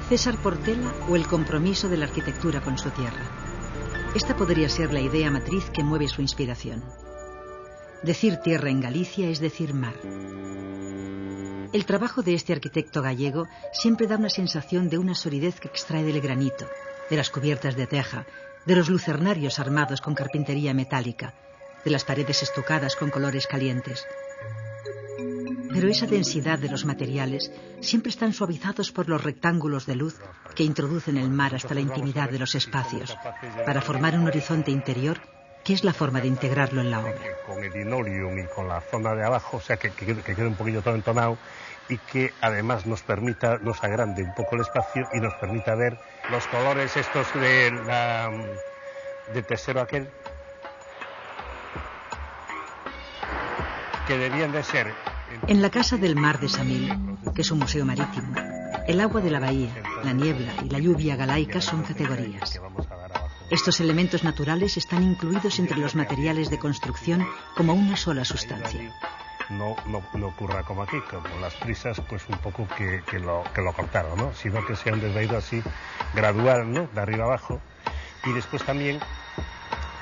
César Portela o el compromiso de la arquitectura con su tierra. Esta podría ser la idea matriz que mueve su inspiración. Decir tierra en Galicia es decir mar. El trabajo de este arquitecto gallego siempre da una sensación de una solidez que extrae del granito, de las cubiertas de teja, de los lucernarios armados con carpintería metálica, de las paredes estucadas con colores calientes. Pero esa densidad de los materiales siempre están suavizados por los rectángulos de luz que introducen el mar hasta la intimidad de los espacios, para formar un horizonte interior que es la forma de integrarlo en la obra. Con el linoleum y con la zona de abajo, o sea, que quede un poquillo todo entonado y que además nos agrande un poco el espacio y nos permita ver los colores estos de tesero aquel, que debían de ser. En la Casa del Mar de Samil, que es un museo marítimo, el agua de la bahía, la niebla y la lluvia galaica son categorías. Estos elementos naturales están incluidos entre los materiales de construcción como una sola sustancia. No ocurra como aquí, como las prisas, pues un poco que lo cortaron, ¿no? Sino que se han desvaído así, gradual, ¿no? De arriba abajo. Y después también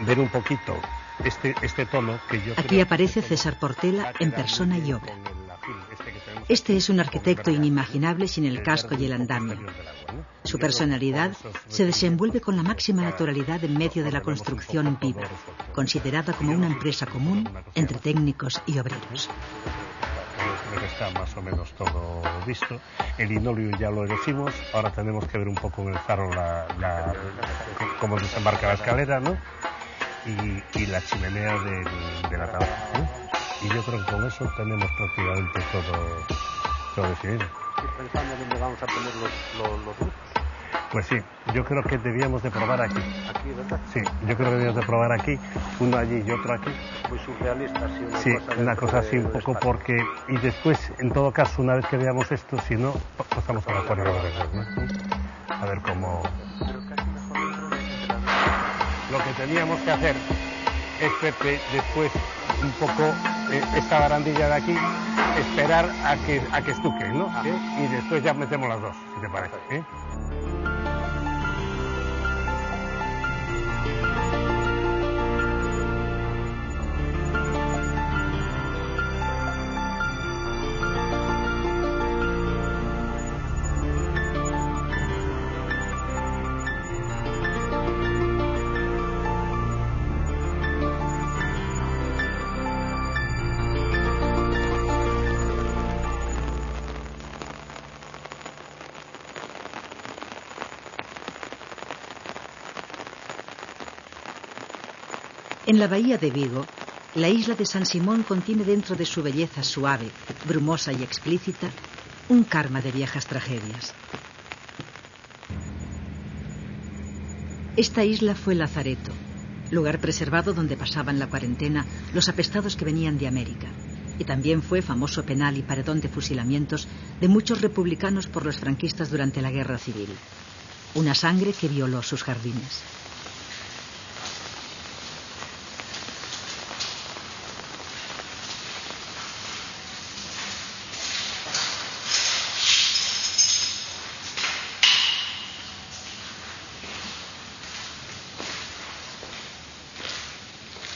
ver un poquito este tono que yo Aquí aparece César Portela en persona y obra. Este es un arquitecto inimaginable sin el casco y el andamio. Su personalidad se desenvuelve con la máxima naturalidad en medio de la construcción viva, considerada como una empresa común entre técnicos y obreros. Está más o menos todo visto. El linoleum ya lo elegimos, ahora tenemos que ver un poco en el faro cómo desembarca la escalera, ¿no? Y la chimenea de la taberna, ¿no? Y yo creo que con eso tenemos prácticamente todo decidido. ¿Y pensando dónde vamos a poner los grupos? Pues sí, yo creo que debíamos de probar aquí. ¿Aquí, verdad? Sí, yo creo que debíamos de probar aquí, uno allí y otro aquí. Muy surrealista, sí, una cosa así un poco porque... Y después, en todo caso, una vez que veamos esto, si no, pasamos a la fuera, ¿no? A ver cómo... Lo que teníamos que hacer es, Pepe, después un poco esta barandilla de aquí, esperar a que estuque, ¿no? Y después ya metemos las dos, si te parece, ¿eh? En la bahía de Vigo, la isla de San Simón contiene dentro de su belleza suave, brumosa y explícita, un karma de viejas tragedias. Esta isla fue Lazareto, lugar preservado donde pasaban la cuarentena los apestados que venían de América, y también fue famoso penal y paredón de fusilamientos de muchos republicanos por los franquistas durante la Guerra Civil. Una sangre que violó sus jardines.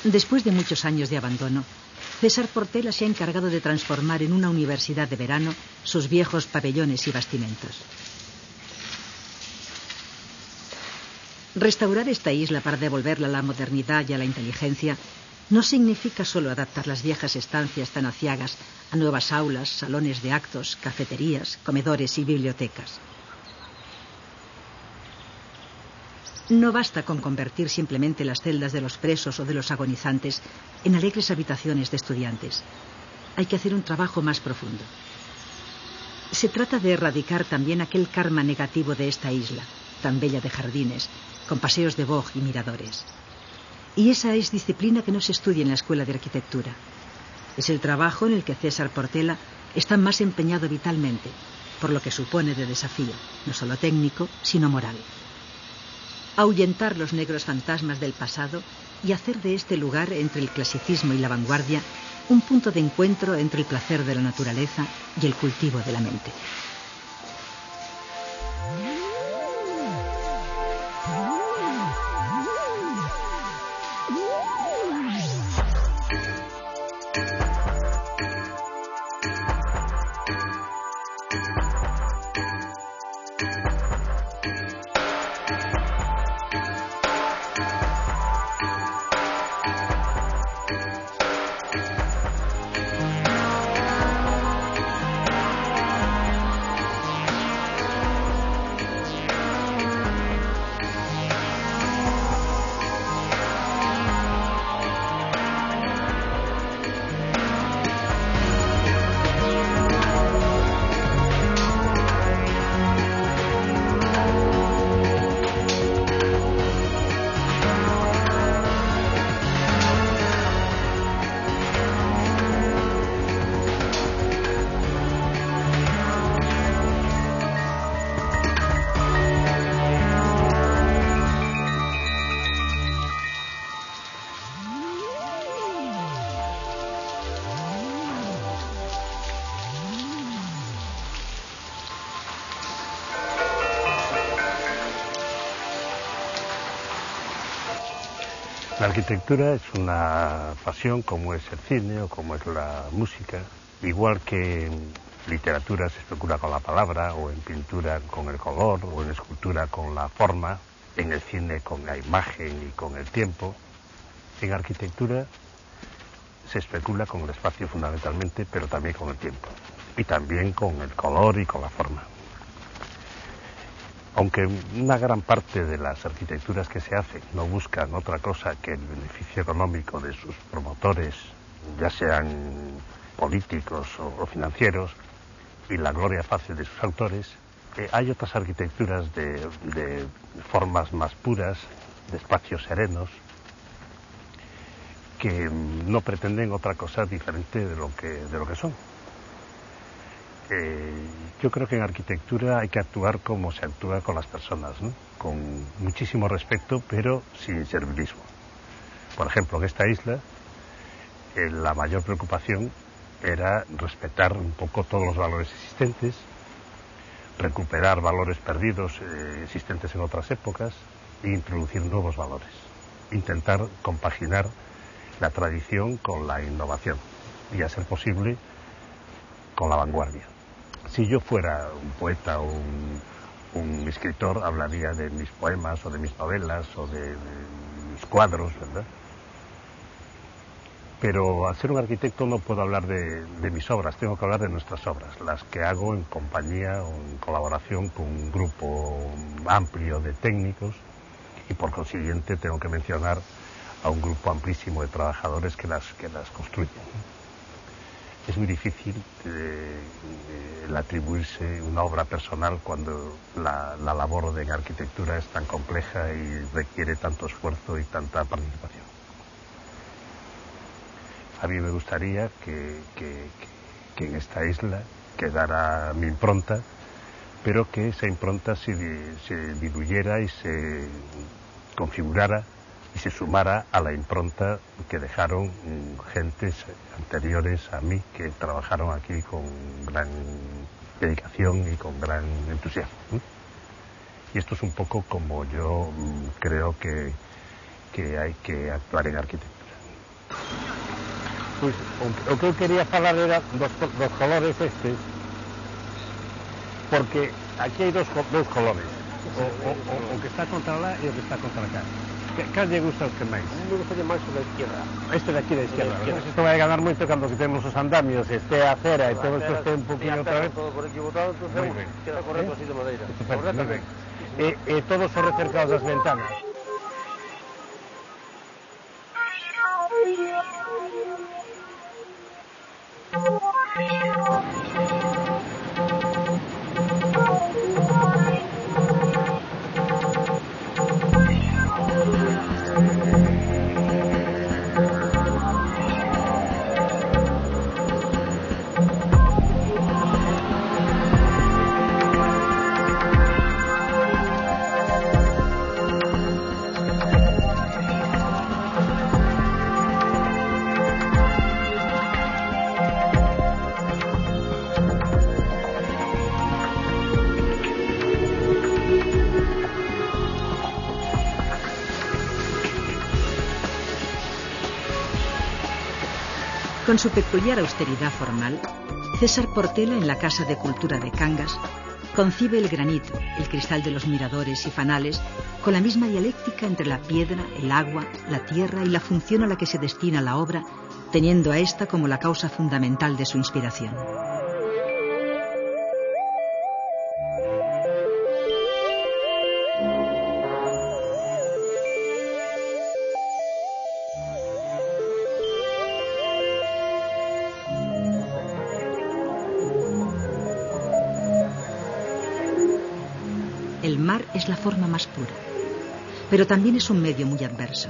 Después de muchos años de abandono, César Portela se ha encargado de transformar en una universidad de verano sus viejos pabellones y bastimentos. Restaurar esta isla para devolverla a la modernidad y a la inteligencia no significa solo adaptar las viejas estancias tan aciagas a nuevas aulas, salones de actos, cafeterías, comedores y bibliotecas. No basta con convertir simplemente las celdas de los presos o de los agonizantes en alegres habitaciones de estudiantes. Hay que hacer un trabajo más profundo. Se trata de erradicar también aquel karma negativo de esta isla, tan bella de jardines, con paseos de boj y miradores. Y esa es disciplina que no se estudia en la Escuela de Arquitectura. Es el trabajo en el que César Portela está más empeñado vitalmente, por lo que supone de desafío, no solo técnico, sino moral. Ahuyentar los negros fantasmas del pasado y hacer de este lugar, entre el clasicismo y la vanguardia, un punto de encuentro entre el placer de la naturaleza y el cultivo de la mente. La arquitectura es una pasión como es el cine o como es la música, igual que en literatura se especula con la palabra, o en pintura con el color, o en escultura con la forma, en el cine con la imagen y con el tiempo. En arquitectura se especula con el espacio fundamentalmente, pero también con el tiempo, y también con el color y con la forma. Aunque una gran parte de las arquitecturas que se hacen no buscan otra cosa que el beneficio económico de sus promotores, ya sean políticos o financieros, y la gloria fácil de sus autores, hay otras arquitecturas de formas más puras, de espacios serenos, que no pretenden otra cosa diferente de lo que son. Yo creo que en arquitectura hay que actuar como se actúa con las personas, ¿no? Con muchísimo respeto, pero sin servilismo. Por ejemplo, en esta isla, la mayor preocupación era respetar un poco todos los valores existentes, recuperar valores perdidos existentes en otras épocas e introducir nuevos valores. Intentar compaginar la tradición con la innovación y, a ser posible, con la vanguardia. Si yo fuera un poeta o un escritor, hablaría de mis poemas o de mis novelas o de mis cuadros, ¿verdad? Pero al ser un arquitecto no puedo hablar de mis obras, tengo que hablar de nuestras obras, las que hago en compañía o en colaboración con un grupo amplio de técnicos, y por consiguiente tengo que mencionar a un grupo amplísimo de trabajadores que las construyen. Es muy difícil el atribuirse una obra personal cuando la labor de arquitectura es tan compleja y requiere tanto esfuerzo y tanta participación. A mí me gustaría que en esta isla quedara mi impronta, pero que esa impronta se diluyera y se configurara y se sumara a la impronta que dejaron gentes anteriores a mí, que trabajaron aquí con gran dedicación y con gran entusiasmo. Y esto es un poco como yo creo que hay que actuar en arquitectura. Pois, o que eu quería falar era dos colores estes, porque aquí hai dous colores, o que está contra lá e o que está contra cá. Cal lle gusta os que máis? A mí me gustaría máis o da izquierda. Este de aquí da izquierda, ¿verdad? Isto vai ganar moito cando quitemos os andamios, este a acera e todo isto este un poquinho outra vez. Todo por aquí botado, entonces queda correcto así de madeira. Perfecto, moi ben. E todos os recercados das ventanas. Con su peculiar austeridad formal, César Portela, en la Casa de Cultura de Cangas, concibe el granito, el cristal de los miradores y fanales, con la misma dialéctica entre la piedra, el agua, la tierra y la función a la que se destina la obra, teniendo a esta como la causa fundamental de su inspiración. El mar es la forma más pura, pero también es un medio muy adverso.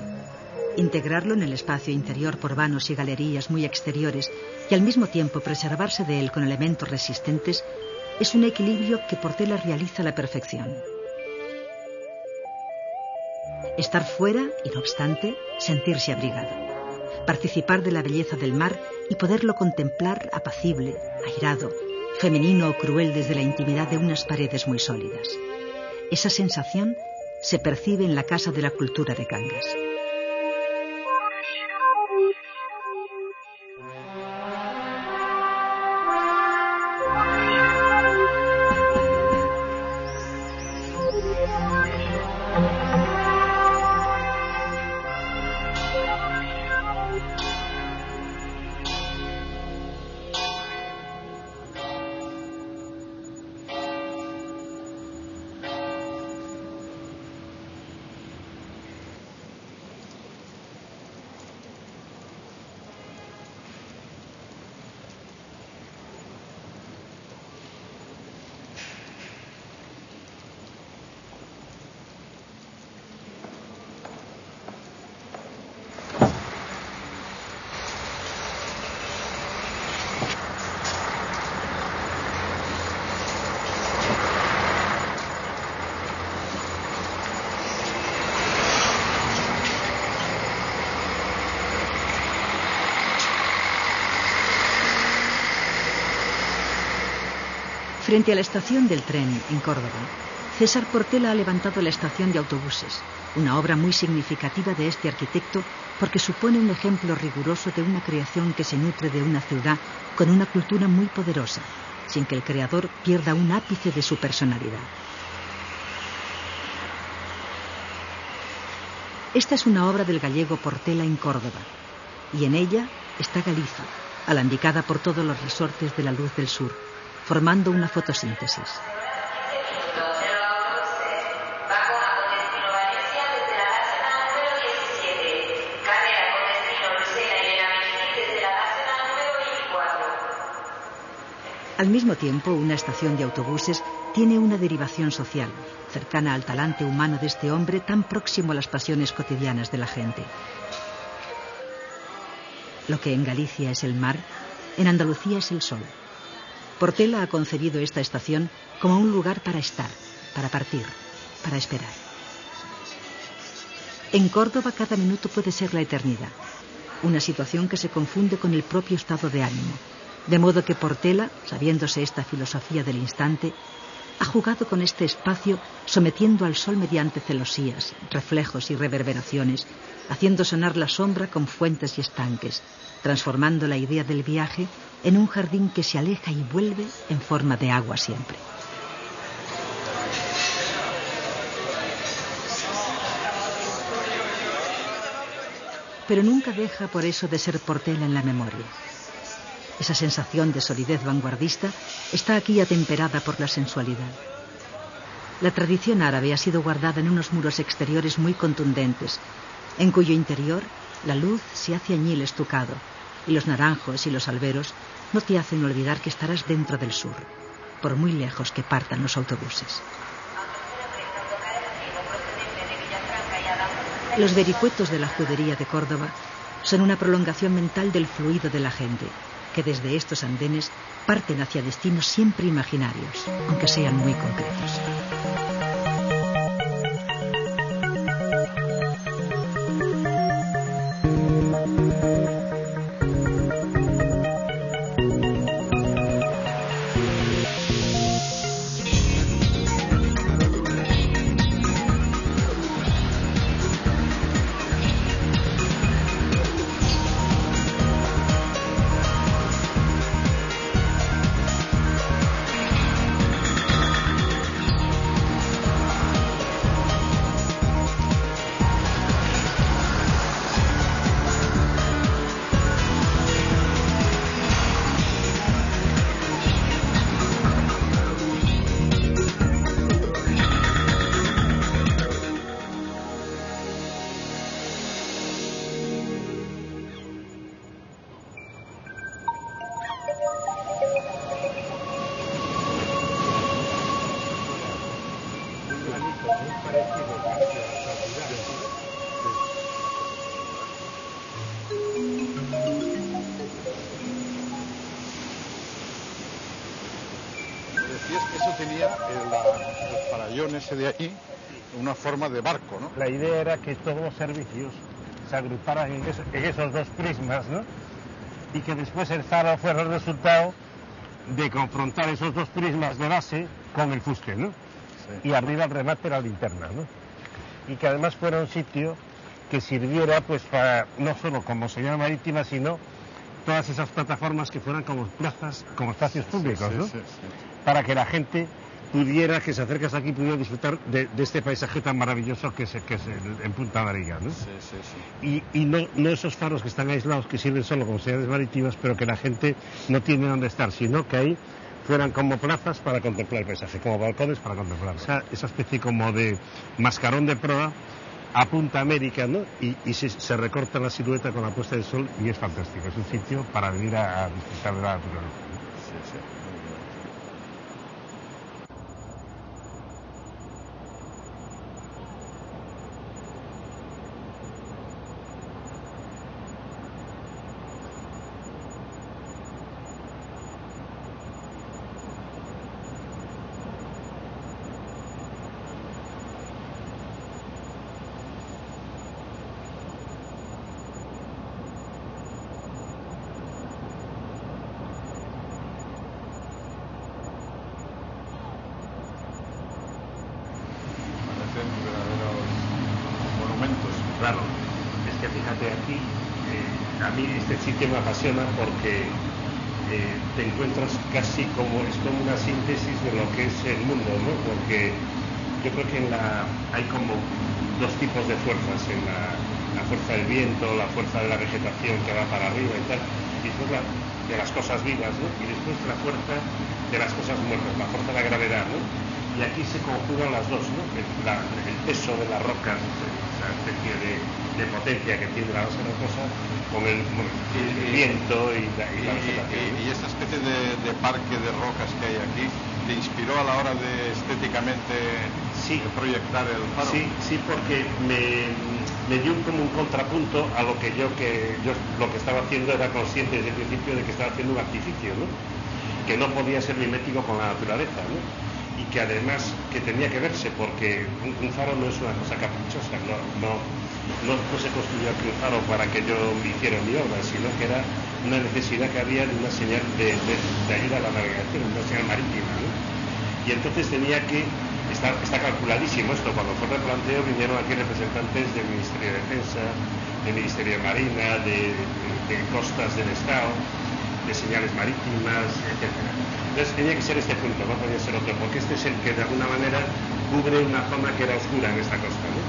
Integrarlo en el espacio interior por vanos y galerías muy exteriores y al mismo tiempo preservarse de él con elementos resistentes es un equilibrio que Portela realiza a la perfección. Estar fuera y, no obstante, sentirse abrigado. Participar de la belleza del mar y poderlo contemplar apacible, airado, femenino o cruel desde la intimidad de unas paredes muy sólidas. Esa sensación se percibe en la Casa de la Cultura de Cangas. Frente a la estación del tren en Córdoba, César Portela ha levantado la estación de autobuses, una obra muy significativa de este arquitecto porque supone un ejemplo riguroso de una creación que se nutre de una ciudad con una cultura muy poderosa, sin que el creador pierda un ápice de su personalidad. Esta es una obra del gallego Portela en Córdoba, y en ella está Galicia, alambicada por todos los resortes de la luz del sur, formando una fotosíntesis. Al mismo tiempo, una estación de autobuses tiene una derivación social, cercana al talante humano de este hombre tan próximo a las pasiones cotidianas de la gente. Lo que en Galicia es el mar, en Andalucía es el sol. Portela ha concebido esta estación como un lugar para estar, para partir, para esperar. En Córdoba cada minuto puede ser la eternidad, una situación que se confunde con el propio estado de ánimo, de modo que Portela, sabiéndose esta filosofía del instante, ha jugado con este espacio sometiendo al sol mediante celosías, reflejos y reverberaciones, haciendo sonar la sombra con fuentes y estanques, transformando la idea del viaje en un jardín que se aleja y vuelve en forma de agua siempre. Pero nunca deja por eso de ser Portela en la memoria. Esa sensación de solidez vanguardista está aquí atemperada por la sensualidad. La tradición árabe ha sido guardada en unos muros exteriores muy contundentes, en cuyo interior la luz se hace añil estucado, y los naranjos y los alberos no te hacen olvidar que estarás dentro del sur, por muy lejos que partan los autobuses. Los vericuetos de la judería de Córdoba son una prolongación mental del fluido de la gente, que desde estos andenes parten hacia destinos siempre imaginarios, aunque sean muy concretos. Eso tenía el farallón ese de ahí, una forma de barco, ¿no? La idea era que todos los servicios se agruparan en esos dos prismas, ¿no? Y que después el faro fuera el resultado de confrontar esos dos prismas de base con el fuste, ¿no? Sí. Y arriba el remate la linterna, ¿no? Y que además fuera un sitio que sirviera pues para, no solo como señal marítima, sino todas esas plataformas que fueran como plazas, como espacios públicos, ¿no? Sí. Para que la gente pudiera, que se acercase aquí, pudiera disfrutar de este paisaje tan maravilloso que es en Punta Mariga, ¿no? Sí. Y no esos faros que están aislados, que sirven solo como señales marítimas, pero que la gente no tiene dónde estar, sino que ahí fueran como plazas para contemplar el paisaje, como balcones para contemplar. Esa especie como de mascarón de proa a Punta América, ¿no? Y se recorta la silueta con la puesta del sol y es fantástico. Es un sitio para venir a disfrutar de la naturaleza, ¿no? Sí. Claro, es que fíjate aquí, a mí este sitio me apasiona porque te encuentras casi como, es como una síntesis de lo que es el mundo, ¿no? Porque yo creo que hay como dos tipos de fuerzas, en la fuerza del viento, la fuerza de la vegetación que va para arriba y tal, y después de las cosas vivas, ¿no? Y después la fuerza de las cosas muertas, la fuerza de la gravedad, ¿no? Y aquí se conjugan las dos, ¿no? El peso de las rocas, esa especie de potencia que tiene la base rocosa, con el viento y la vegetación. Y esta especie de parque de rocas que hay aquí, ¿te inspiró a la hora de estéticamente proyectar el faro? Sí, porque me dio como un contrapunto a lo que yo lo que estaba haciendo era consciente desde el principio de que estaba haciendo un artificio, ¿no? Que no podía ser mimético con la naturaleza, ¿no? Y que además que tenía que verse, porque un faro no es una cosa caprichosa, no se construyó aquí un faro para que yo hiciera mi obra, sino que era una necesidad que había de una señal de ayuda a la navegación, una señal marítima, ¿no? Y entonces tenía que, está calculadísimo esto, cuando fue el replanteo vinieron aquí representantes del Ministerio de Defensa, del Ministerio de Marina, de costas del Estado, de señales marítimas, etc. Entonces tenía que ser este punto, no podía ser otro, porque este es el que de alguna manera cubre una zona que era oscura en esta costa, ¿no?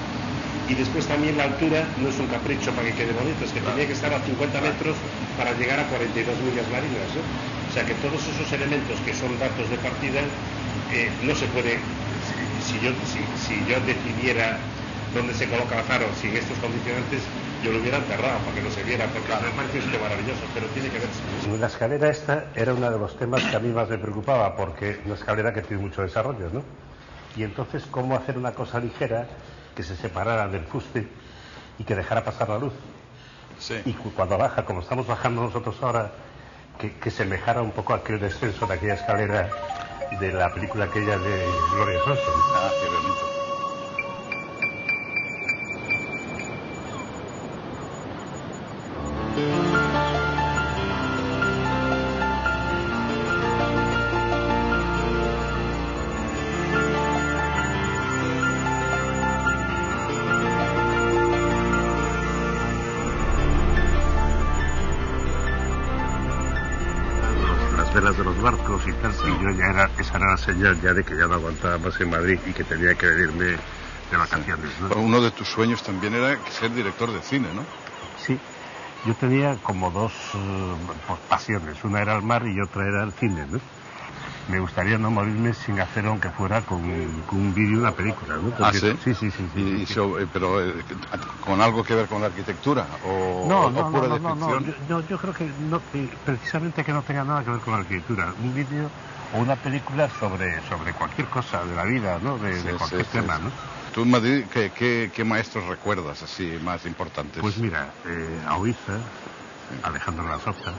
Y después también la altura no es un capricho para que quede bonito, es que tenía que estar a 50 metros para llegar a 42 millas marinas, ¿no? O sea que todos esos elementos que son datos de partida, no se puede, si yo decidiera dónde se coloca el faro sin estos condicionantes, yo lo hubiera enterrado para que no se viera, porque me parece esto maravilloso, pero tiene que verse. La escalera esta era uno de los temas que a mí más me preocupaba, porque una escalera que tiene mucho desarrollo, ¿no? Y entonces, ¿cómo hacer una cosa ligera que se separara del fuste y que dejara pasar la luz? Sí. Y cuando baja, como estamos bajando nosotros ahora, que semejara un poco a aquel descenso de aquella escalera de la película aquella de Gloria Swanson. Ah, qué bonito. De los barcos y tal, y yo esa era la señal ya de que ya no aguantaba más en Madrid y que tenía que venirme de vacaciones, ¿no? Uno de tus sueños también era ser director de cine, ¿no? Sí, yo tenía como dos pasiones, una era el mar y otra era el cine, ¿no? Me gustaría no morirme sin hacer, aunque fuera con un vídeo, una película, ¿no? Porque, sí. Pero ¿con algo que ver con la arquitectura? ¿O pura de ficción? No, yo creo que precisamente que no tenga nada que ver con la arquitectura. Un vídeo o una película sobre cualquier cosa de la vida, ¿no? De cualquier tema, ¿no? ¿Tú en Madrid qué maestros recuerdas así más importantes? Pues mira, a Oiza, Alejandro Lasota,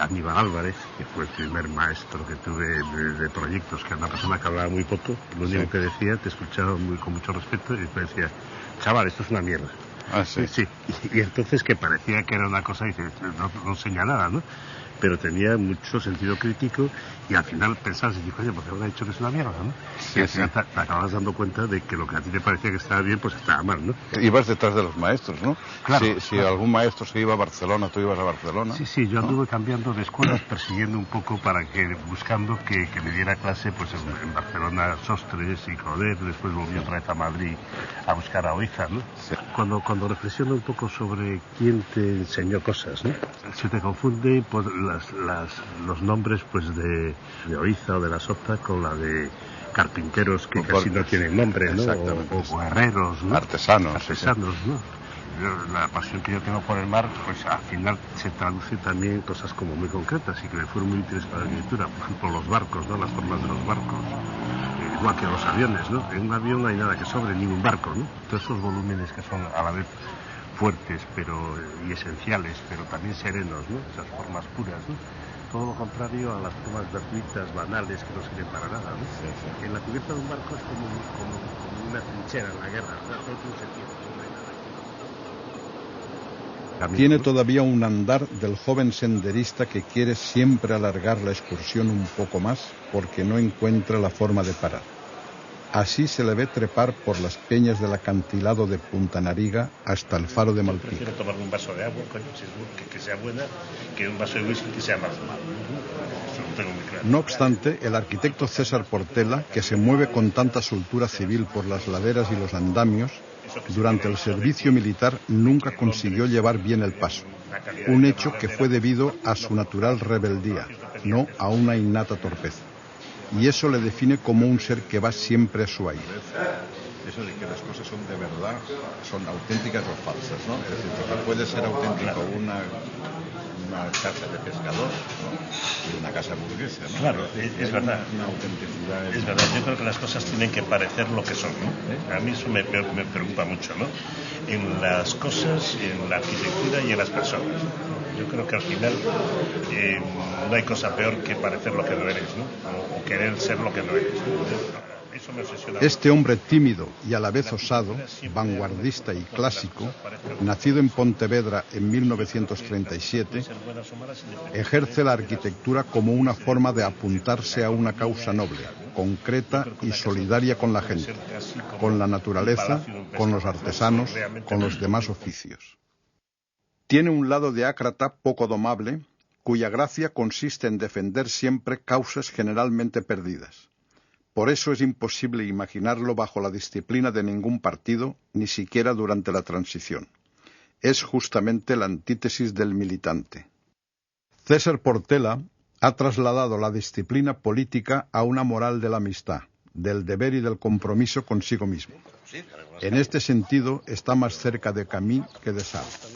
Aníbal Álvarez, que fue el primer maestro que tuve de proyectos, que era una persona que hablaba muy poco, lo único que decía, te escuchaba con mucho respeto y te decía, chaval, esto es una mierda. Ah, sí. Sí. Y entonces que parecía que era una cosa, dice, no enseña nada, ¿no? Pero tenía mucho sentido crítico y al final pensabas y dices, oye, ¿por qué habrá dicho que es una mierda, no? Sí, y al final te acabas dando cuenta de que lo que a ti te parecía que estaba bien, pues estaba mal, ¿no? Ibas detrás de los maestros, ¿no? Claro. Si algún maestro se iba a Barcelona, tú ibas a Barcelona. Sí, yo anduve cambiando de escuelas, persiguiendo un poco buscando que me diera clase, pues en Barcelona Sostres y Coder, después volví otra vez a Madrid a buscar a Oiza, ¿no? Sí. Cuando reflexiono un poco sobre quién te enseñó cosas, ¿no? Se te confunde pues, los nombres pues de Oiza o de Lasota con la de carpinteros que casi no tienen nombre, ¿no? O herreros, ¿no? Artesanos, ¿no? La pasión que yo tengo por el mar, pues al final se traduce también en cosas como muy concretas y que me fueron muy útiles para la arquitectura. Por ejemplo, los barcos, ¿no? Las formas de los barcos, igual que los aviones, ¿no? En un avión no hay nada que sobre, ni un barco, ¿no? Todos esos volúmenes que son a la vez fuertes y esenciales, pero también serenos, ¿no? Esas formas puras, ¿no? Todo lo contrario a las formas gratuitas, banales, que no sirven para nada, ¿no? Sí. En la cubierta de un barco es como una trinchera en la guerra, ¿no? Todo tiene un sentido, no hay nada. Tiene todavía un andar del joven senderista que quiere siempre alargar la excursión un poco más porque no encuentra la forma de parar. Así se le ve trepar por las peñas del acantilado de Punta Nariga hasta el faro de Malpica. Prefiero tomar un vaso de agua, coño, que sea buena, que un vaso de whisky que sea más malo. Eso lo tengo muy claro. No obstante, el arquitecto César Portela, que se mueve con tanta soltura civil por las laderas y los andamios, durante el servicio militar nunca consiguió llevar bien el paso. Un hecho que fue debido a su natural rebeldía, no a una innata torpeza. Y eso le define como un ser que va siempre a su aire. Eso de que las cosas son de verdad, son auténticas o falsas, ¿no? Es decir, porque puede ser auténtico una casa de pescador, ¿no? Y una casa burguesa, ¿no? Claro, es verdad. Una autenticidad. Es verdad, yo creo que las cosas tienen que parecer lo que son, ¿no? A mí eso me preocupa mucho, ¿no? En las cosas, en la arquitectura y en las personas. Yo creo que al final no hay cosa peor que parecer lo que no eres, ¿no? O querer ser lo que no eres, ¿no? Eso me obsesiona. Este hombre tímido y a la vez osado, vanguardista y clásico, nacido en Pontevedra en 1937, ejerce la arquitectura como una forma de apuntarse a una causa noble, concreta y solidaria con la gente, con la naturaleza, con los artesanos, con los demás oficios. Tiene un lado de ácrata poco domable, cuya gracia consiste en defender siempre causas generalmente perdidas. Por eso es imposible imaginarlo bajo la disciplina de ningún partido, ni siquiera durante la transición. Es justamente la antítesis del militante. César Portela ha trasladado la disciplina política a una moral de la amistad, del deber y del compromiso consigo mismo. En este sentido está más cerca de Camus que de Sartre.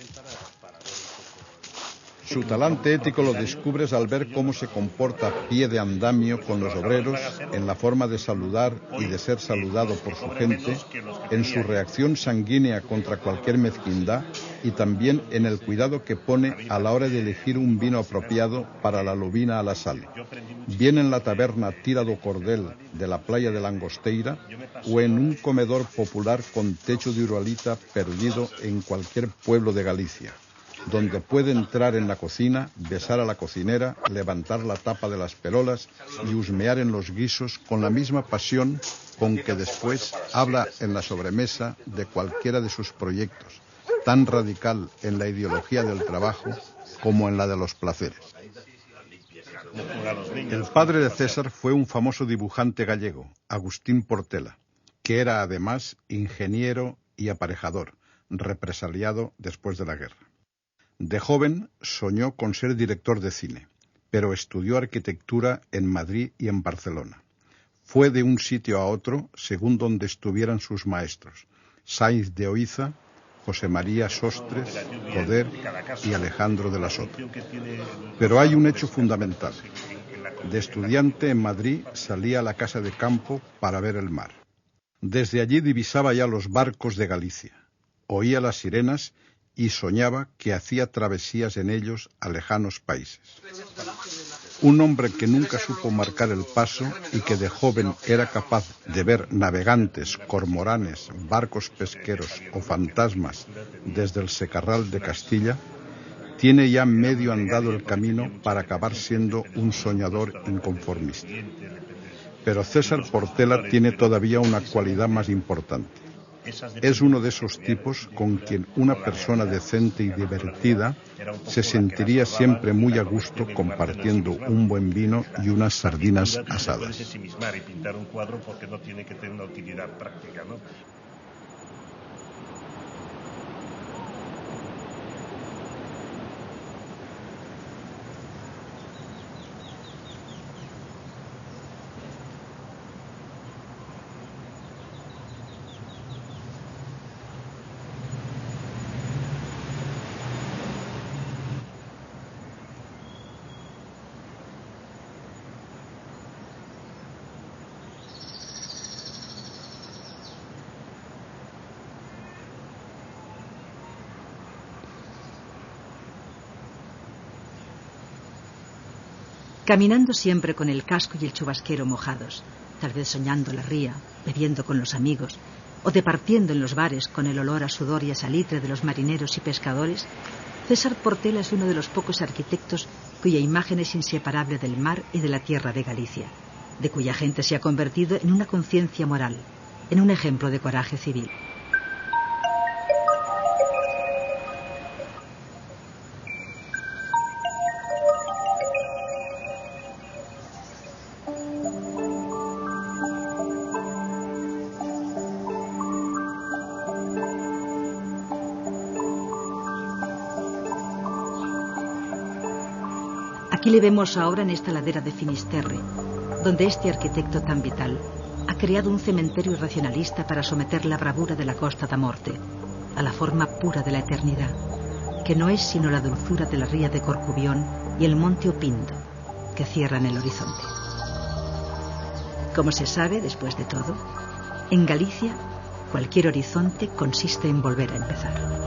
Su talante ético lo descubres al ver cómo se comporta a pie de andamio con los obreros, en la forma de saludar y de ser saludado por su gente, en su reacción sanguínea contra cualquier mezquindad y también en el cuidado que pone a la hora de elegir un vino apropiado para la lubina a la sal, bien en la taberna Tira do Cordel de la playa de Langosteira o en un comedor popular con techo de uralita perdido en cualquier pueblo de Galicia, donde puede entrar en la cocina, besar a la cocinera, levantar la tapa de las perolas y husmear en los guisos con la misma pasión con que después habla en la sobremesa de cualquiera de sus proyectos, tan radical en la ideología del trabajo como en la de los placeres. El padre de César fue un famoso dibujante gallego, Agustín Portela, que era además ingeniero y aparejador, represaliado después de la guerra. De joven soñó con ser director de cine, pero estudió arquitectura en Madrid y en Barcelona. Fue de un sitio a otro según donde estuvieran sus maestros, Sáinz de Oiza, José María Sostres, Coder y Alejandro de la Sota. Pero hay un hecho fundamental. De estudiante en Madrid salía a la casa de campo para ver el mar. Desde allí divisaba ya los barcos de Galicia, oía las sirenas y soñaba que hacía travesías en ellos a lejanos países. Un hombre que nunca supo marcar el paso y que de joven era capaz de ver navegantes, cormoranes, barcos pesqueros o fantasmas desde el secarral de Castilla, tiene ya medio andado el camino para acabar siendo un soñador inconformista. Pero César Portela tiene todavía una cualidad más importante. Es uno de esos tipos con quien una persona decente y divertida se sentiría siempre muy a gusto compartiendo un buen vino y unas sardinas asadas. Caminando siempre con el casco y el chubasquero mojados, tal vez soñando la ría, bebiendo con los amigos, o departiendo en los bares con el olor a sudor y a salitre de los marineros y pescadores, César Portela es uno de los pocos arquitectos cuya imagen es inseparable del mar y de la tierra de Galicia, de cuya gente se ha convertido en una conciencia moral, en un ejemplo de coraje civil. Aquí le vemos ahora en esta ladera de Finisterre, donde este arquitecto tan vital ha creado un cementerio racionalista para someter la bravura de la Costa da Morte a la forma pura de la eternidad, que no es sino la dulzura de la ría de Corcubión y el monte Opindo, que cierran el horizonte. Como se sabe, después de todo, en Galicia, cualquier horizonte consiste en volver a empezar.